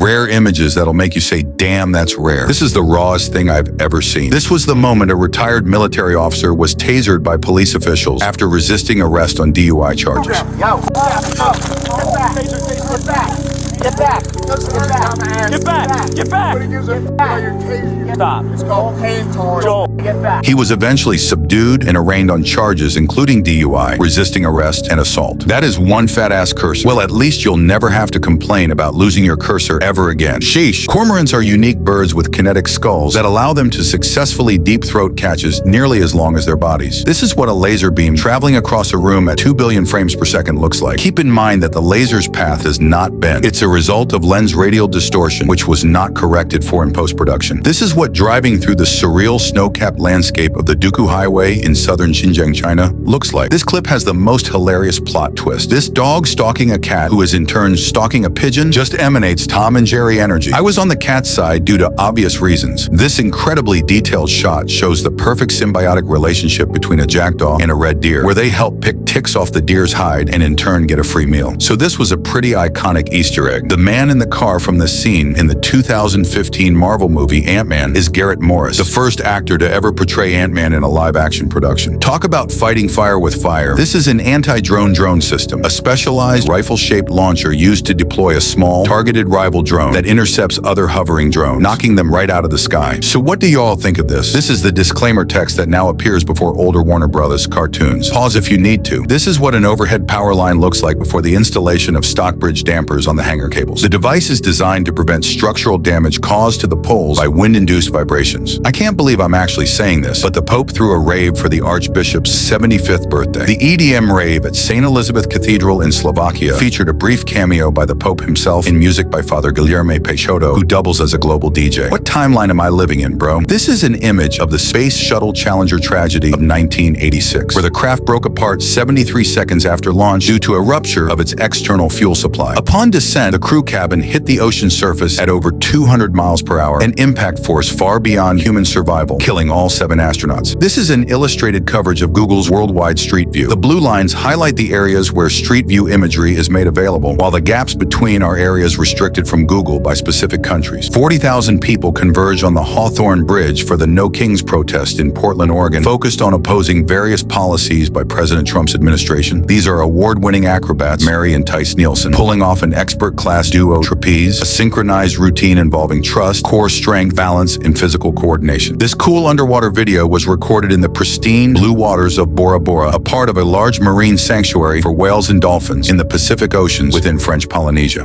Rare images that'll make you say, damn, that's rare. This is the rawest thing I've ever seen. This was the moment a retired military officer was tasered by police officials after resisting arrest on DUI charges. Yo, get back. Get back. Get back. Get back. Get back. Stop. It's called pain tolerance. Joel, get back. He was eventually subdued and arraigned on charges including DUI, resisting arrest, and assault. That is one fat-ass cursor. Well, at least you'll never have to complain about losing your cursor ever again. Sheesh. Cormorants are unique birds with kinetic skulls that allow them to successfully deep throat catches nearly as long as their bodies. This is what a laser beam traveling across a room at 2 billion frames per second looks like. Keep in mind that the laser's path is not bent. It's a result of lens radial distortion, which was not corrected for in post-production. This is what driving through the surreal snow-capped landscape of the Duku Highway in southern Xinjiang, China, looks like. This clip has the most hilarious plot twist. This dog stalking a cat who is in turn stalking a pigeon just emanates Tom and Jerry energy. I was on the cat's side due to obvious reasons. This incredibly detailed shot shows the perfect symbiotic relationship between a jackdaw and a red deer, where they help pick ticks off the deer's hide and in turn get a free meal. So this was a pretty iconic Easter egg. The man in the car from this scene in the 2015 Marvel movie Ant-Man is Garrett Morris, the first actor to ever portray Ant-Man in a live-action production. Talk about fighting fire with fire. This is an anti-drone drone system, a specialized rifle-shaped launcher used to deploy a small, targeted rival drone that intercepts other hovering drones, knocking them right out of the sky. So what do y'all think of this? This is the disclaimer text that now appears before older Warner Brothers cartoons. Pause if you need to. This is what an overhead power line looks like before the installation of Stockbridge dampers on the hanger cables. The device is designed to prevent structural damage caused to the poles by wind-induced vibrations. I can't believe I'm actually saying this, but the Pope threw a rave for the Archbishop's 75th birthday. The EDM rave at St. Elizabeth Cathedral in Slovakia featured a brief cameo by the Pope himself and music by Father Guilherme Peixoto, who doubles as a global DJ. What timeline am I living in, bro? This is an image of the Space Shuttle Challenger tragedy of 1986, where the craft broke apart 73 seconds after launch due to a rupture of its external fuel supply. Upon descent, the crew cabin hit the ocean surface at over 200 miles per hour, an impact force far beyond human survival, killing all 7 astronauts. This is an illustrated coverage of Google's Worldwide Street View. The blue lines highlight the areas where Street View imagery is made available, while the gaps between are areas restricted from Google by specific countries. 40,000 people converged on the Hawthorne Bridge for the No Kings protest in Portland, Oregon, focused on opposing various policies by President Trump's administration. These are award-winning acrobats, Mary and Tice Nielsen, pulling off an expert-class duo trapeze, a synchronized routine involving trust, core strength, balance, and physical coordination. This cool underwater video was recorded in the pristine blue waters of Bora Bora, a part of a large marine sanctuary for whales and dolphins in the Pacific Oceans within French Polynesia.